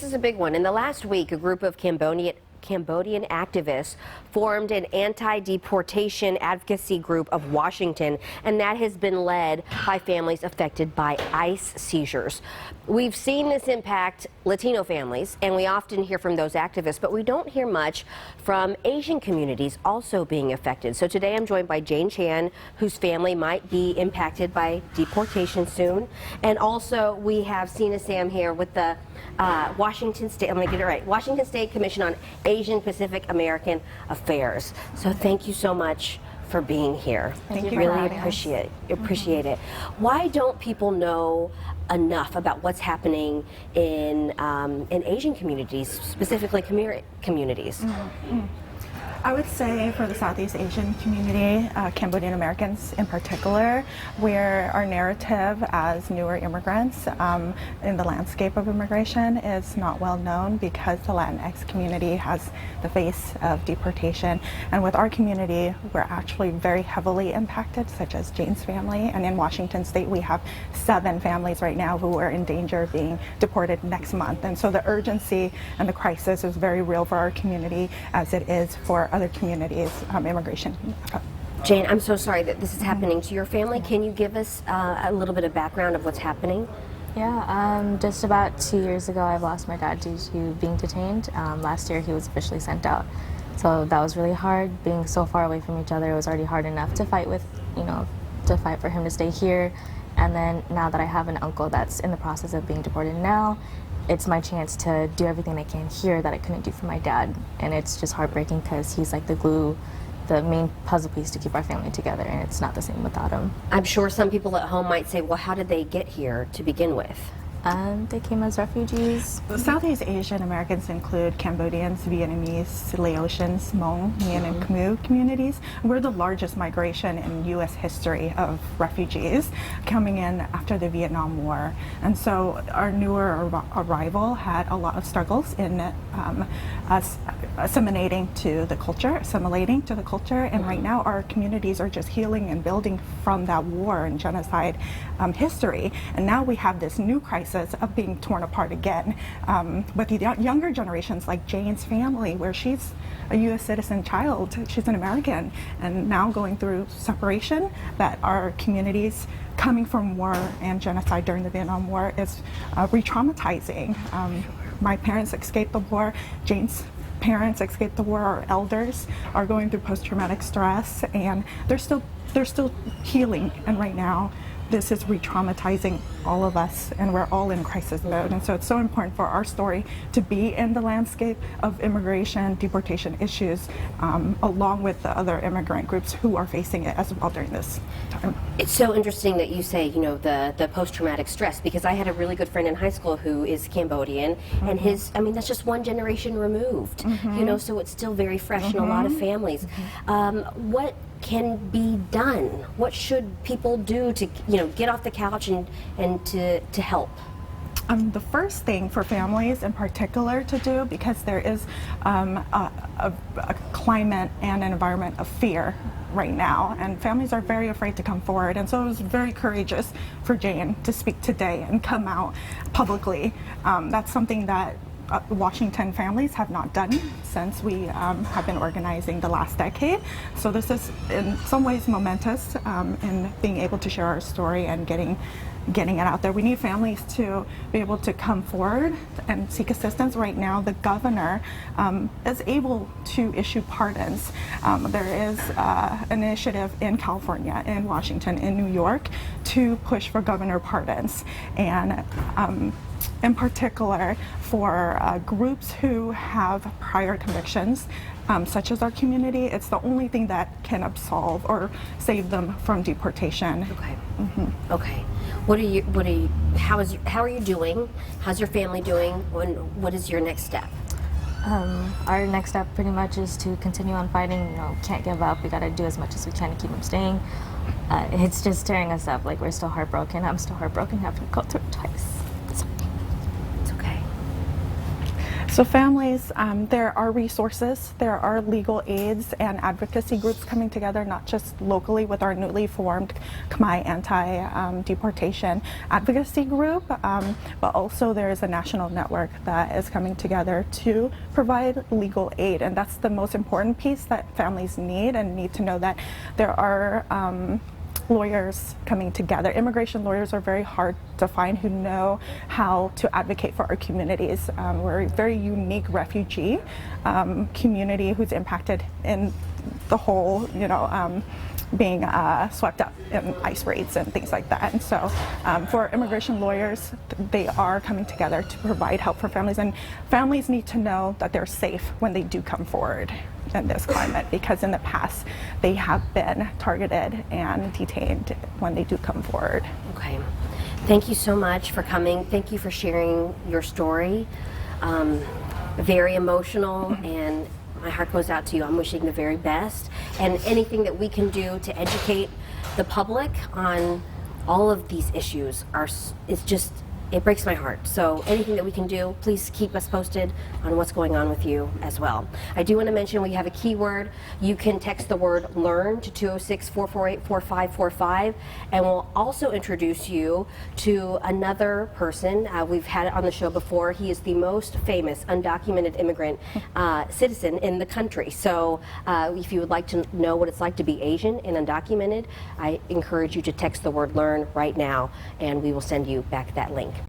this is a big one. In the last week, a group of Cambodian activists formed an anti-deportation advocacy group of Washington, and that has been led by families affected by ICE seizures. We've seen this impact Latino families, and we often hear from those activists, but we don't hear much from Asian communities also being affected. So today I'm joined by Jane Chan, whose family might be impacted by deportation soon. And also we have Sina Sam here with the Washington State, I'm going to get it right, Washington State Commission on Asian Pacific American Affairs. So thank you so much for being here. Thank you. Really appreciate it. Why don't people know enough about what's happening in Asian communities, specifically communities? I would say for the Southeast Asian community, Cambodian Americans in particular, where our narrative as newer immigrants in the landscape of immigration is not well known because the Latinx community has the face of deportation. And with our community, we're actually very heavily impacted, such as Jane's family. And in Washington State, we have 7 families right now who are in danger of being deported next month. And so the urgency and the crisis is very real for our community as it is for other communities, immigration. Jane, I'm so sorry that this is happening to your family. Can you give us a little bit of background of what's happening? Yeah, just about 2 years ago, I lost my dad due to being detained. Last year, he was officially sent out. So that was really hard. Being so far away from each other, it was already hard enough to fight with, to fight for him to stay here. And then now that I have an uncle that's in the process of being deported now, it's my chance to do everything I can here that I couldn't do for my dad. And it's just heartbreaking because he's like the glue, the main puzzle piece to keep our family together, and it's not the same without him. I'm sure some people at home might say, well, how did they get here to begin with? They came as refugees. Southeast Asian Americans include Cambodians, Vietnamese, Laotians, Hmong, Mien, and Khmer communities. We're the largest migration in U.S. history of refugees coming in after the Vietnam War. And so our newer arrival had a lot of struggles in us assimilating to the culture, and right now our communities are just healing and building from that war and genocide history. And now we have this new crisis of being torn apart again with the younger generations like Jane's family, where she's a U.S. citizen child, she's an American, and now going through separation, that our communities coming from war and genocide during the Vietnam War is re-traumatizing. My parents escaped the war, Jane's parents escaped the war, our elders are going through post-traumatic stress, and they're still healing, and right now this is re-traumatizing all of us, and we're all in crisis mode. And so it's so important for our story to be in the landscape of immigration, deportation issues, along with the other immigrant groups who are facing it as well during this time. It's so interesting that you say, the post-traumatic stress, because I had a really good friend in high school who is Cambodian, and that's just one generation removed, so it's still very fresh in a lot of families. What can be done? What should people do to, get off the couch and to help? The first thing for families in particular to do, because there is a climate and an environment of fear right now, and families are very afraid to come forward, and so it was very courageous for Jane to speak today and come out publicly. That's something that Washington families have not done since we have been organizing the last decade. So this is in some ways momentous in being able to share our story and getting it out there. We need families to be able to come forward and seek assistance. Right now, the governor is able to issue pardons. There is an initiative in California, in Washington, in New York to push for governor pardons. And in particular for groups who have prior convictions, such as our community, it's the only thing that can absolve or save them from deportation. Okay. Okay. How are you doing? How's your family doing? What is your next step? Our next step pretty much is to continue on fighting. Can't give up. We got to do as much as we can to keep them staying. It's just tearing us up. Like, we're still heartbroken. I'm still heartbroken having to go through it twice. So families, there are resources, there are legal aids and advocacy groups coming together, not just locally with our newly formed Khmer Anti-Deportation Advocacy Group, but also there is a national network that is coming together to provide legal aid. And that's the most important piece that families need, and need to know that there are lawyers coming together. Immigration lawyers are very hard to find who know how to advocate for our communities. We're a very unique refugee community who's impacted in the whole, being swept up in ICE raids and things like that. And so for immigration lawyers, they are coming together to provide help for families, and families need to know that they're safe when they do come forward in this climate, because in the past they have been targeted and detained when they do come forward. Okay. Thank you so much for coming. Thank you for sharing your story. Very emotional, and my heart goes out to you. I'm wishing the very best, and anything that we can do to educate the public on all of these issues it breaks my heart. So anything that we can do, please keep us posted on what's going on with you as well. I do want to mention we have a keyword. You can text the word LEARN to 206-448-4545, and we'll also introduce you to another person. We've had it on the show before. He is the most famous undocumented immigrant citizen in the country. So if you would like to know what it's like to be Asian and undocumented, I encourage you to text the word LEARN right now, and we will send you back that link.